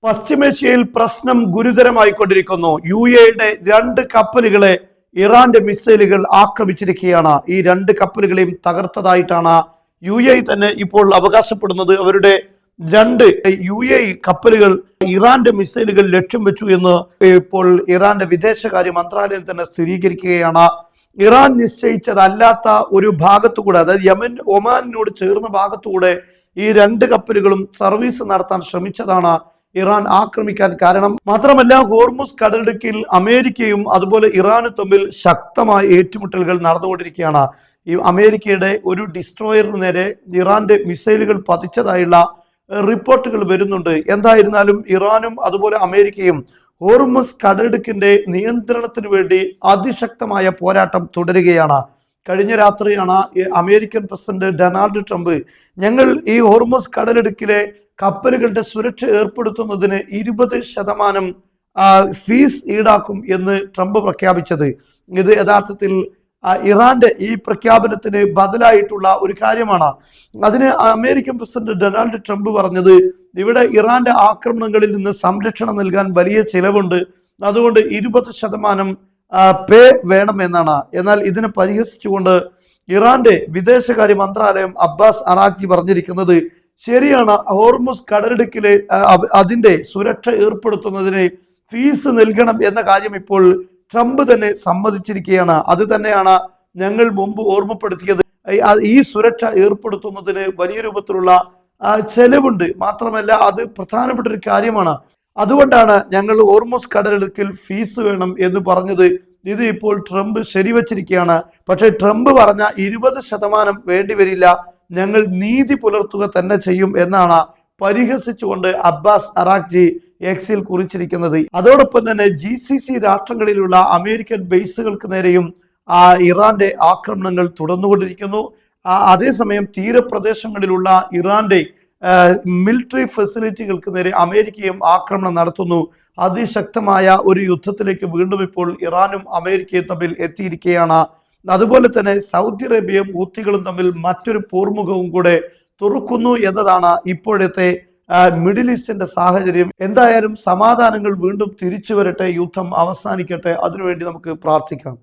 പശ്ചിമേഷ്യയിൽ പ്രശ്നം ഗുരുതരമായിക്കൊണ്ടിരിക്കുന്നു. UAE-യുടെ 2 കപ്പലുകളെ ഇറാന്റെ മിസൈലുകൾ ആക്രമിച്ചിരിക്കുകയാണ്. ഈ 2 കപ്പലുകളെയും തകർത്തതായിട്ടാണ് UAE തന്നെ ഇപ്പോൾ അവകാശപ്പെടുന്നത്. അവരുടെ 2 UAE കപ്പലുകൾ ഇറാന്റെ മിസൈലുകൾ ലക്ഷ്യം വെച്ചു എന്ന് ഇപ്പോൾ ഇറാന്റെ വിദേശകാര്യ മന്ത്രാലയം തന്നെ സ്ഥിരീകരിക്കുകയാണ്. ഇറാൻ നിശ്ചയിച്ചതല്ലാത്ത ഒരു ഭാഗത്തുകൂടെ, അതായത് യമൻ ഒമാനിനോട് ചേർന്ന ഭാഗത്തുകൂടെ ഈ 2 കപ്പലുകളും സർവീസ് നടത്താൻ ശ്രമിച്ചതാണ് ഇറാൻ ആക്രമിക്കാൻ കാരണം. മാത്രമല്ല, ഹോർമുസ് കടലിടുക്കിൽ അമേരിക്കയും അതുപോലെ ഇറാനും തമ്മിൽ ശക്തമായ ഏറ്റുമുട്ടലുകൾ നടന്നുകൊണ്ടിരിക്കുകയാണ്. ഈ അമേരിക്കയുടെ ഒരു ഡിസ്ട്രോയറിന് നേരെ ഇറാന്റെ മിസൈലുകൾ പതിച്ചതായുള്ള റിപ്പോർട്ടുകൾ വരുന്നുണ്ട്. എന്തായിരുന്നാലും ഇറാനും അതുപോലെ അമേരിക്കയും ഹോർമുസ് കടലിടുക്കിന്റെ നിയന്ത്രണത്തിന് വേണ്ടി അതിശക്തമായ പോരാട്ടം തുടരുകയാണ്. കഴിഞ്ഞ രാത്രിയാണ് അമേരിക്കൻ പ്രസിഡന്റ് ഡൊണാൾഡ് ട്രംപ് ഞങ്ങൾ ഈ ഹോർമുസ് കടലിടുക്കിലെ കപ്പലുകളുടെ സുരക്ഷ ഏർപ്പെടുത്തുന്നതിന് 20% ഫീസ് ഈടാക്കും എന്ന് ട്രംപ് പ്രഖ്യാപിച്ചത്. ഇത് യഥാർത്ഥത്തിൽ ഇറാന്റെ ഈ പ്രഖ്യാപനത്തിന് ബദലായിട്ടുള്ള ഒരു കാര്യമാണ്. അതിന് അമേരിക്കൻ പ്രസിഡന്റ് ഡൊണാൾഡ് ട്രംപ് പറഞ്ഞത്, ഇവിടെ ഇറാന്റെ ആക്രമണങ്ങളിൽ നിന്ന് സംരക്ഷണം നൽകാൻ വലിയ ചിലവുണ്ട്, അതുകൊണ്ട് 20% പേ വേണമെന്നാണ്. എന്നാൽ ഇതിനെ പരിഹസിച്ചുകൊണ്ട് ഇറാന്റെ വിദേശകാര്യ മന്ത്രാലയം അബ്ബാസ് അറാഖ്ചി പറഞ്ഞിരിക്കുന്നത് ശരിയാണ്, ഹോർമുസ് കടലിടുക്കിലെ അതിന്റെ സുരക്ഷ ഏർപ്പെടുത്തുന്നതിന് ഫീസ് നൽകണം എന്ന കാര്യം ഇപ്പോൾ ട്രംപ് തന്നെ സമ്മതിച്ചിരിക്കുകയാണ്. അത് തന്നെയാണ് ഞങ്ങൾ മുമ്പ് ഓർമ്മപ്പെടുത്തിയത്. ഈ സുരക്ഷ ഏർപ്പെടുത്തുന്നതിന് വലിയ രൂപത്തിലുള്ള ചെലവുണ്ട്, മാത്രമല്ല അത് പ്രധാനപ്പെട്ട ഒരു കാര്യമാണ്. അതുകൊണ്ടാണ് ഞങ്ങൾ ഹോർമുസ് കടലിടുക്കിൽ ഫീസ് വേണം എന്ന് പറഞ്ഞത്. ഇത് ഇപ്പോൾ ട്രംപ് ശരിവച്ചിരിക്കുകയാണ്. പക്ഷേ ട്രംപ് പറഞ്ഞ 20% വേണ്ടി വരില്ല, ഞങ്ങൾ നീതി പുലർത്തുക തന്നെ ചെയ്യും എന്നാണ് പരിഹസിച്ചുകൊണ്ട് അബ്ബാസ് അറാഖ്ചി എക്സിൽ കുറിച്ചിരിക്കുന്നത്. അതോടൊപ്പം തന്നെ GCC രാഷ്ട്രങ്ങളിലുള്ള അമേരിക്കൻ ബേസുകൾക്ക് നേരെയും ഇറാന്റെ ആക്രമണങ്ങൾ തുടർന്നുകൊണ്ടിരിക്കുന്നു. അതേസമയം തീരപ്രദേശങ്ങളിലുള്ള ഇറാന്റെ മിലിറ്ററി ഫെസിലിറ്റികൾക്ക് നേരെ അമേരിക്കയും ആക്രമണം നടത്തുന്നു. അതിശക്തമായ ഒരു യുദ്ധത്തിലേക്ക് വീണ്ടും ഇപ്പോൾ ഇറാനും അമേരിക്കയും തമ്മിൽ എത്തിയിരിക്കുകയാണ്. അതുപോലെ തന്നെ സൗദി അറേബ്യയും ഹൂത്തികളും തമ്മിൽ മറ്റൊരു പോർമുഖവും കൂടെ തുറക്കുന്നു എന്നതാണ് ഇപ്പോഴത്തെ മിഡിൽ ഈസ്റ്റിന്റെ സാഹചര്യം. എന്തായാലും സമാധാനങ്ങൾ വീണ്ടും തിരിച്ചു വരട്ടെ, യുദ്ധം അവസാനിക്കട്ടെ, അതിനുവേണ്ടി നമുക്ക് പ്രാർത്ഥിക്കാം.